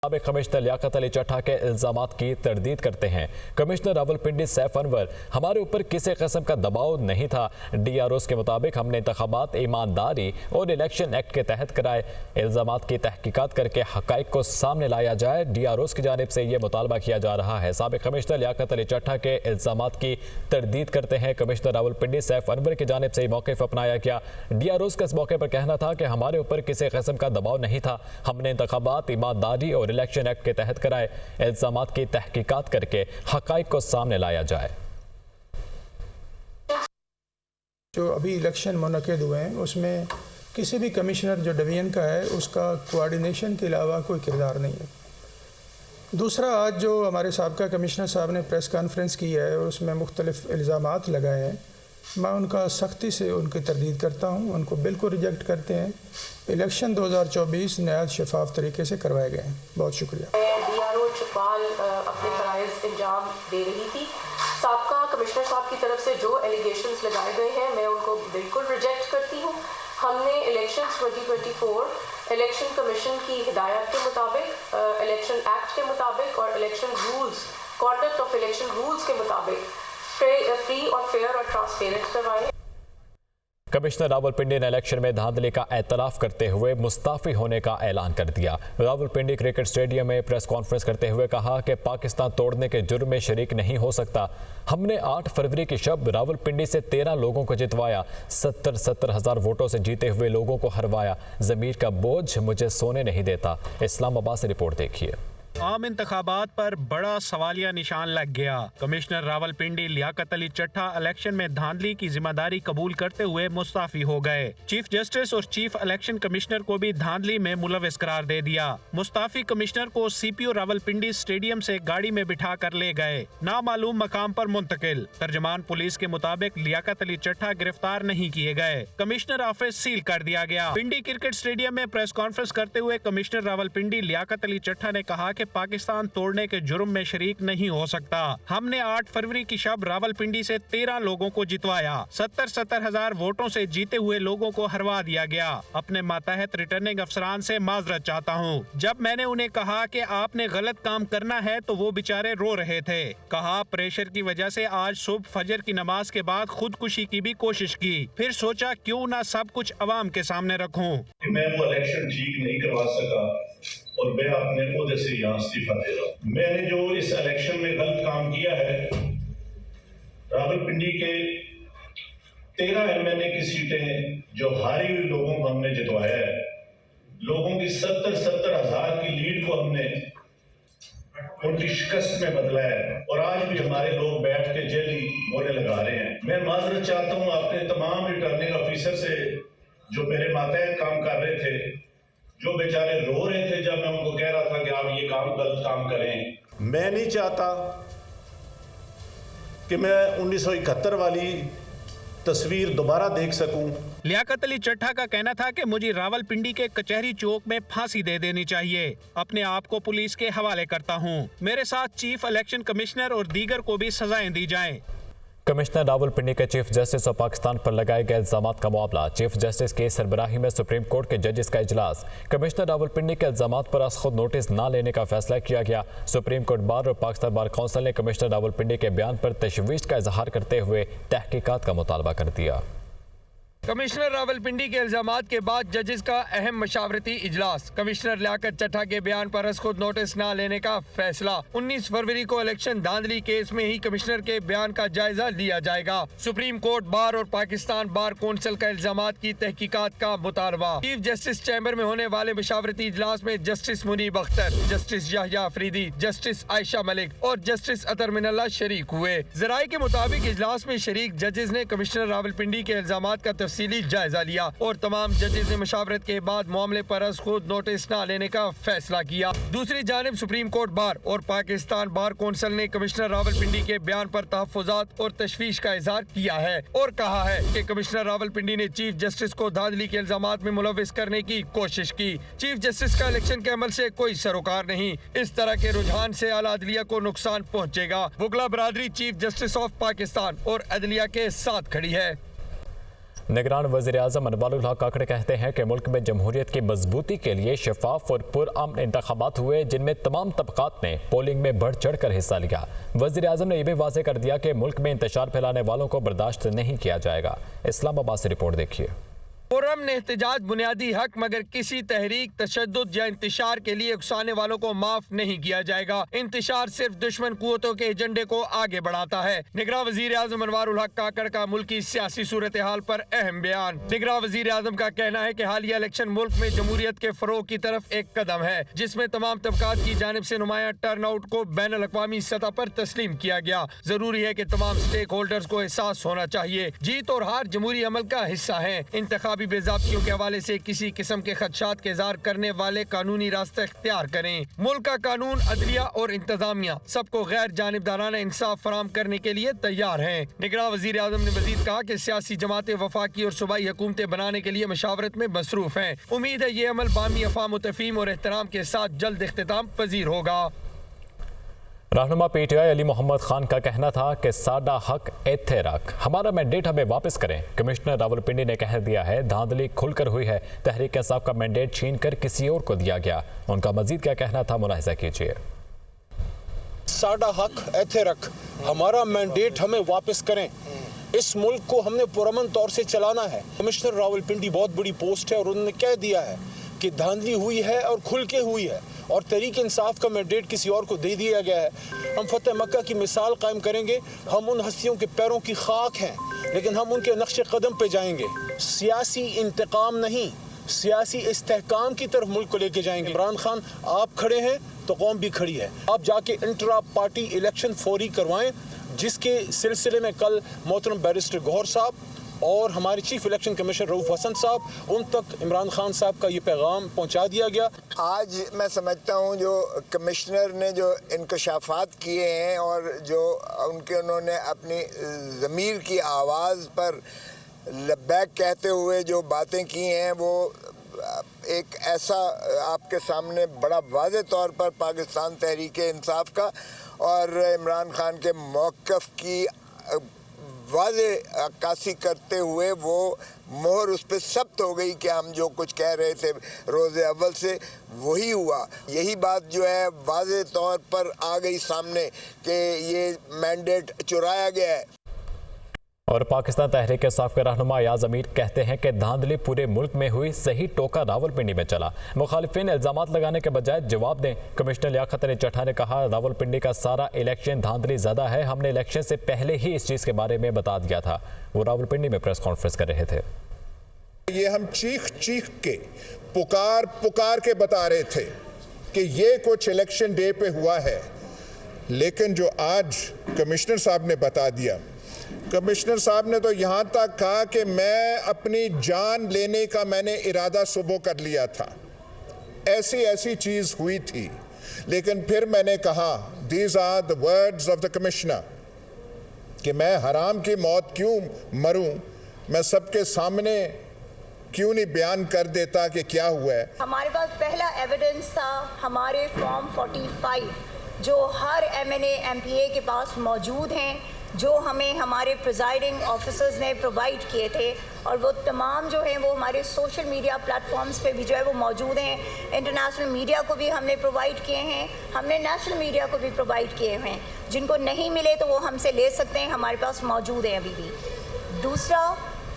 سابق کمشنر لیاقت علی چٹھا کے الزامات کی تردید کرتے ہیں۔ کمشنر راولپنڈی سیف انور: ہمارے اوپر کسی قسم کا دباؤ نہیں تھا۔ ڈی آر اوز کے مطابق ہم نے انتخابات ایمانداری اور الیکشن ایکٹ کے تحت کرائے۔ الزامات کی تحقیقات کر کے حقائق کو سامنے لایا جائے۔ ڈی آر اوز کی جانب سے یہ مطالبہ کیا جا رہا ہے۔ سابق کمشنر لیاقت علی چٹھا کے الزامات کی تردید کرتے ہیں کمشنر راولپنڈی سیف انور کی جانب سے موقف اپنایا گیا۔ ڈی آر اوز کا اس موقع پر کہنا تھا کہ ہمارے اوپر کسی قسم کا دباؤ نہیں تھا۔ ہم نے انتخابات ایمانداری اور الیکشن ایکٹ کے تحت کرائے۔ الزامات کی تحقیقات کر کے حقائق کو سامنے لایا جائے۔ جو ابھی الیکشن منعقد ہوئے ہیں اس میں کسی بھی کمشنر جو ڈویژن کا ہے اس کا کوارڈینیشن کے علاوہ کوئی کردار نہیں ہے۔ دوسرا، آج جو ہمارے سابقہ کمشنر صاحب نے پریس کانفرنس کی ہے اور اس میں مختلف الزامات لگائے ہیں، میں ان کا سختی سے ان کی تردید کرتا ہوں، ان کو بالکل ریجیکٹ کرتے ہیں۔ الیکشن 2024 نہایت شفاف طریقے سے کروائے گئے ہیں۔ بہت شکریہ۔ ڈی آر او چکوال اپنے فرائض انجام دے رہی تھی۔ سابقہ کمشنر صاحب کی طرف سے جو ایلیگیشنز لگائے گئے ہیں میں ان کو بالکل ریجیکٹ کرتی ہوں۔ ہم نے الیکشنز 2024 الیکشن کمیشن کی ہدایت کے مطابق، الیکشن ایکٹ کے مطابق اور election rules, conduct of election rules کے مطابق فری اور فیئر اور ٹرانسپیرنٹ کروائے۔ کمشنر راولپنڈی نے الیکشن میں دھاندلی کا اعتراف کرتے ہوئے مستعفی ہونے کا اعلان کر دیا۔ راولپنڈی کرکٹ اسٹیڈیم میں پریس کانفرنس کرتے ہوئے کہا کہ پاکستان توڑنے کے جرم میں شریک نہیں ہو سکتا۔ ہم نے 8 فروری کی شب راولپنڈی سے 13 لوگوں کو جتوایا، 70 ہزار ووٹوں سے جیتے ہوئے لوگوں کو ہروایا۔ ضمیر کا بوجھ مجھے سونے نہیں دیتا۔ اسلام آباد سے رپورٹ دیکھیے۔ عام انتخابات پر بڑا سوالیہ نشان لگ گیا۔ کمشنر راولپنڈی لیاقت علی چٹھا الیکشن میں دھاندلی کی ذمہ داری قبول کرتے ہوئے مستعفی ہو گئے۔ چیف جسٹس اور چیف الیکشن کمشنر کو بھی دھاندلی میں ملوث قرار دے دیا۔ مستعفی کمشنر کو سی پی او راولپنڈی اسٹیڈیم سے گاڑی میں بٹھا کر لے گئے، نامعلوم مقام پر منتقل۔ ترجمان پولیس کے مطابق لیاقت علی چٹھا گرفتار نہیں کیے گئے۔ کمشنر آفس سیل کر دیا گیا۔ پنڈی کرکٹ اسٹیڈیم میں پریس کانفرنس کرتے ہوئے کمشنر راولپنڈی لیاقت علی چٹھا نے کہا کہ پاکستان توڑنے کے جرم میں شریک نہیں ہو سکتا۔ ہم نے 8 فروری کی شب راولپنڈی سے 13 لوگوں کو جتوایا، 70 ہزار ووٹوں سے جیتے ہوئے لوگوں کو ہروا دیا گیا۔ اپنے ماتحت ریٹرننگ افسران سے معذرت چاہتا ہوں۔ جب میں نے انہیں کہا کہ آپ نے غلط کام کرنا ہے تو وہ بیچارے رو رہے تھے۔ کہا پریشر کی وجہ سے آج صبح فجر کی نماز کے بعد خودکشی کی بھی کوشش کی، پھر سوچا کیوں نہ سب کچھ عوام کے سامنے رکھوں۔ میں وہ الیکشن ٹھیک نہیں کروا سکا اور میں اپنے عہدے سے یہاں استعفیٰ دے رہا ہوں۔ میں نے جو اس الیکشن میں غلط کام کیا ہے، راولپنڈی کے 13 ایم این اے کی سیٹیں جو ہاری ہوئی لوگوں کو ہم نے جتوایا ہے، لوگوں کی 70 ہزار کی لیڈ کو ہم نے ان کی شکست میں بدلا ہے، اور آج بھی ہمارے لوگ بیٹھ کے جیلی مورے لگا رہے ہیں۔ میں معذرت چاہتا ہوں اپنے تمام ریٹرننگ آفیسر سے جو میرے ماتحت کام کر رہے تھے، جو بیچارے رو رہے تھے جب میں ان کو کہہ رہا تھا کہ آپ یہ کام غلط کام کریں۔ میں نہیں چاہتا کہ میں 1971 والی تصویر دوبارہ دیکھ سکوں۔ لیاقت علی چٹھا کا کہنا تھا کہ مجھے راولپنڈی کے کچہری چوک میں پھانسی دے دینی چاہیے۔ اپنے آپ کو پولیس کے حوالے کرتا ہوں۔ میرے ساتھ چیف الیکشن کمشنر اور دیگر کو بھی سزائیں دی جائیں۔ کمشنر راولپنڈی کے چیف جسٹس اور پاکستان پر لگائے گئے الزامات کا معاملہ۔ چیف جسٹس کی سربراہی میں سپریم کورٹ کے ججز کا اجلاس۔ کمشنر راولپنڈی کے الزامات پر از خود نوٹس نہ لینے کا فیصلہ کیا گیا۔ سپریم کورٹ بار اور پاکستان بار کونسل نے کمشنر راولپنڈی کے بیان پر تشویش کا اظہار کرتے ہوئے تحقیقات کا مطالبہ کر دیا۔ کمشنر راولپنڈی کے الزامات کے بعد ججز کا اہم مشاورتی اجلاس۔ کمشنر لیاقت چٹھا کے بیان پر از خود نوٹس نہ لینے کا فیصلہ۔ 19 فروری کو الیکشن دھاندلی کیس میں ہی کمشنر کے بیان کا جائزہ لیا جائے گا۔ سپریم کورٹ بار اور پاکستان بار کونسل کا الزامات کی تحقیقات کا مطالبہ۔ چیف جسٹس چیمبر میں ہونے والے مشاورتی اجلاس میں جسٹس منیب اختر، جسٹس یحییٰ افریدی، جسٹس عائشہ ملک اور جسٹس اطہر من اللہ شریک ہوئے۔ ذرائع کے مطابق اجلاس میں شریک ججز نے کمشنر راولپنڈی کے الزامات کا تفصیلی جائزہ لیا اور تمام ججز نے مشاورت کے بعد معاملے پر از خود نوٹس نہ لینے کا فیصلہ کیا۔ دوسری جانب سپریم کورٹ بار اور پاکستان بار کونسل نے کمشنر راولپنڈی کے بیان پر تحفظات اور تشویش کا اظہار کیا ہے اور کہا ہے کہ کمشنر راولپنڈی نے چیف جسٹس کو دھاندلی کے الزامات میں ملوث کرنے کی کوشش کی۔ چیف جسٹس کا الیکشن کے عمل سے کوئی سروکار نہیں۔ اس طرح کے رجحان سے اعلیٰ عدلیہ کو نقصان پہنچے گا۔ وکلا برادری چیف جسٹس آف پاکستان اور عدلیہ کے ساتھ کھڑی ہے۔ निगरान वज़ीर-ए-आज़म अनवारुल हक काकड़ कहते हैं कि मुल्क में जमहूरियत की मजबूती के लिए शफाफ और पुरअमन इंतखाबात हुए जिनमें तमाम तबकात ने पोलिंग में बढ़ चढ़ कर हिस्सा लिया। वज़ीर-ए-आज़म ने यह भी वाज़ेह कर दिया कि मुल्क में इंतशार फैलाने वालों को बर्दाश्त नहीं किया जाएगा। इस्लामाबाद से रिपोर्ट देखिए। पुरअमन एहतजाज बुनियादी हक, मगर किसी तहरीक, तशद्दुद या इंतशार के लिए उकसाने वालों को माफ नहीं किया जाएगा। इंतशार सिर्फ दुश्मन कुव्वतों के एजेंडे को आगे बढ़ाता है। निगरान वज़ीर आज़म अनवारुल हक काकड़ का मुल्की सियासी सूरत हाल पर अहम बयान। निगरान वज़ीर आज़म का कहना है कि हालिया इलेक्शन मुल्क में जमहूरियत के फरोग की तरफ एक कदम है, जिसमें तमाम तबकात की जानिब से नुमाया टर्न आउट को बैन अल-अक़वामी सतह पर तस्लीम किया गया। जरूरी है कि तमाम स्टेक होल्डर्स को एहसास होना चाहिए जीत और हार जमहूरी अमल का हिस्सा है। इंतखाबी बेज़ाब्तियों के हवाले से किसी किस्म के खदशात के इज़हार करने वाले कानूनी रास्ता इख्तियार करें। मुल्क का कानून, अदलिया और इंतजामिया सबको गैर जानिबदाराना इंसाफ फराम करने के लिए तैयार हैं। निगरान वज़ीर आज़म ने मज़ीद कहा कि सियासी जमातें वफाकी और सूबाई हुकूमतें बनाने के लिए मशावरत में मसरूफ हैं। उम्मीद है ये अमल बामी अफ़ाम तफ़हीम और एहतराम के साथ जल्द इख्तिताम पजीर होगा। रहनुमा पीटीआई अली मोहम्मद खान का कहना था कि साडा हक एथे रख, हमारा मैंडेट हमें वापस करें। कमिश्नर रावलपिंडी ने कह दिया है धांधली खुलकर हुई है, तहरीक इंसाफ का मैंडेट छीन कर किसी और को दिया गया। उनका मजीद क्या कहना था, मुलाहिजा कीजिए। साडा हक एथे रख, हमारा मैंडेट हमें वापस करें। इस मुल्क को हमने पुरअमन तौर से चलाना है। कमिश्नर रावलपिंडी बहुत बड़ी पोस्ट है और उन्होंने कह दिया है कि धांधली हुई है और खुल के हुई है और तहरीक इंसाफ का मैंडेट किसी और को दे दिया गया है। हम फतेह मक्का की मिसाल कायम करेंगे। हम उन हस्तियों के पैरों की खाक हैं, लेकिन हम उनके नक्शे कदम पे जाएंगे। सियासी इंतकाम नहीं, सियासी इस्तेहकाम की तरफ मुल्क को लेके जाएंगे। इमरान खान आप खड़े हैं तो कौम भी खड़ी है। आप जाके इंट्रा पार्टी इलेक्शन फौरी करवाएं, जिसके सिलसिले में कल मोहतरम बैरिस्टर गौहर साहब और हमारे chief election commissioner Rauf Hasan साहब, उन तक इमरान खान साहब का ये पैगाम पहुंचा दिया गया। आज मैं समझता हूं जो कमिश्नर ने जो इंकशाफात किए हैं और जो उन्होंने अपनी ज़मीर की आवाज़ पर लब्बैक कहते हुए जो बातें की हैं, वो एक ऐसा आपके सामने बड़ा वाज़ेह तौर पर पाकिस्तान तहरीक इंसाफ का और इमरान खान के मौक़िफ़ की वाज़ेह अक्कासी करते हुए वो मोहर उस पर सख्त हो गई कि हम जो कुछ कह रहे थे रोज़े अव्वल से वही हुआ। यही बात जो है वाज़ेह तौर पर आ गई सामने कि ये मैंडेट चुराया गया है। और पाकिस्तान तहरीक इंसाफ के रहनुमा अयाज अमीर कहते हैं कि धांधली पूरे मुल्क में हुई, सही टोका रावलपिंडी में चला। मुखालिफिन इल्जामात लगाने के बजाय जवाब दें। कमिश्नर लियाकत अली चट्टा ने कहा रावलपिंडी का सारा इलेक्शन धांधली ज़्यादा है, हमने इलेक्शन से पहले ही इस चीज़ के बारे में बता दिया था। वो रावलपिंडी में प्रेस कॉन्फ्रेंस कर रहे थे। ये हम चीख चीख के पुकार के बता रहे थे कि ये कुछ इलेक्शन डे पे हुआ है, लेकिन जो आज कमिश्नर साहब ने बता दिया, कमिश्नर साहब ने तो यहाँ तक कहा कि मैं अपनी जान लेने का मैंने इरादा सुबह कर लिया था, ऐसी चीज़ हुई थी। लेकिन फिर मैंने कहा these are the words of the commissioner कि मैं हराम की मौत क्यों मरूं, मैं सबके सामने क्यों नहीं बयान कर देता कि क्या हुआ है। हमारे पास पहला एविडेंस था हमारे फॉर्म 45 जो हर MNA MPA के पास मौजूद हैं, जो हमें हमारे प्रिजाइडिंग ऑफिसर्स ने प्रोवाइड किए थे, और वो तमाम जो हैं वो हमारे सोशल मीडिया प्लेटफॉर्म्स पे भी जो है वो मौजूद हैं। इंटरनेशनल मीडिया को भी हमने प्रोवाइड किए हैं, हमने नेशनल मीडिया को भी प्रोवाइड किए हैं। जिनको नहीं मिले तो वो हमसे ले सकते हैं, हमारे पास मौजूद हैं अभी भी। दूसरा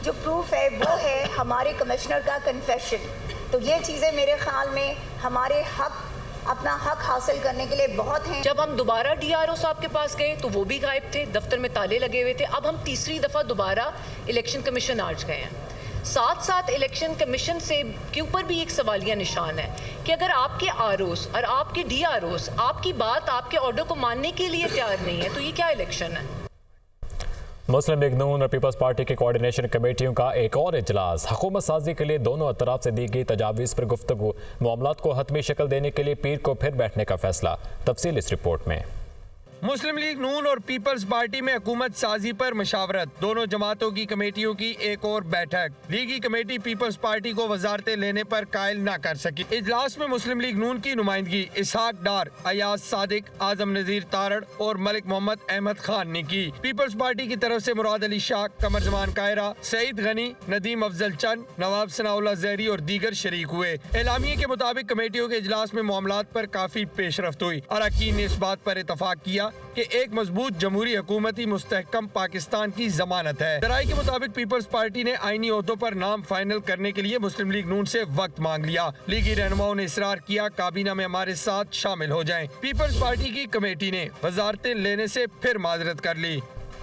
जो प्रूफ है वो है हमारे कमिश्नर का कन्फेशन। तो ये चीज़ें मेरे ख्याल में हमारे अपना हक हासिल करने के लिए बहुत हैं। जब हम दोबारा DRO साहब के पास गए तो वो भी गायब थे, दफ्तर में ताले लगे हुए थे। अब हम तीसरी दफ़ा दोबारा इलेक्शन कमीशन आज गए हैं। साथ इलेक्शन कमीशन से के ऊपर भी एक सवालिया निशान है कि अगर आपके ROs और आपके DROs आपकी बात, आपके ऑर्डर को मानने के लिए तैयार नहीं है, तो ये क्या इलेक्शन है। मुस्लिम लीग नून और पीपल्स पार्टी की कोऑर्डिनेशन कमेटियों का एक और इजलास। हुकूमत साजी के लिए दोनों अतराफ से दी गई तजावीज़ पर गुफ्तगू। मामलात को हतमी शक्ल देने के लिए पीर को फिर बैठने का फैसला। तफसील इस रिपोर्ट में। मुस्लिम लीग नून और पीपल्स पार्टी में हुकूमत साजी पर मशावरत, दोनों जमातों की कमेटियों की एक और बैठक। लीगी कमेटी पीपल्स पार्टी को वजारतें लेने पर कायल न कर सकी। इजलास में मुस्लिम लीग नून की नुमाइंदगी इसहाक डार, अयाज सादिक, आजम नजीर तारड़ और मलिक मोहम्मद अहमद खान ने की। पीपल्स पार्टी की तरफ से मुराद अली शाह, कमर जमान कायरा, सईद गनी, नदीम अफजल चंद, नवाब सनाउल्लाह ज़हरी और दीगर शरीक हुए। एलामिये के मुताबिक कमेटियों के इजलास में मामलात पर काफी पेशरफ्त हुई। अरकान ने इस बात पर इतफाक किया कि एक मजबूत जमहूरी हुकूमती मुस्तहकम पाकिस्तान की जमानत है। जराये के मुताबिक पीपल्स पार्टी ने आईनी ओहदों पर नाम फाइनल करने के लिए मुस्लिम लीग नून से वक्त मांग लिया। लीगी रहनुमाओं ने इसरार किया काबीना में हमारे साथ शामिल हो जाएं। पीपल्स पार्टी की कमेटी ने वजारतें लेने से फिर माजरत कर ली।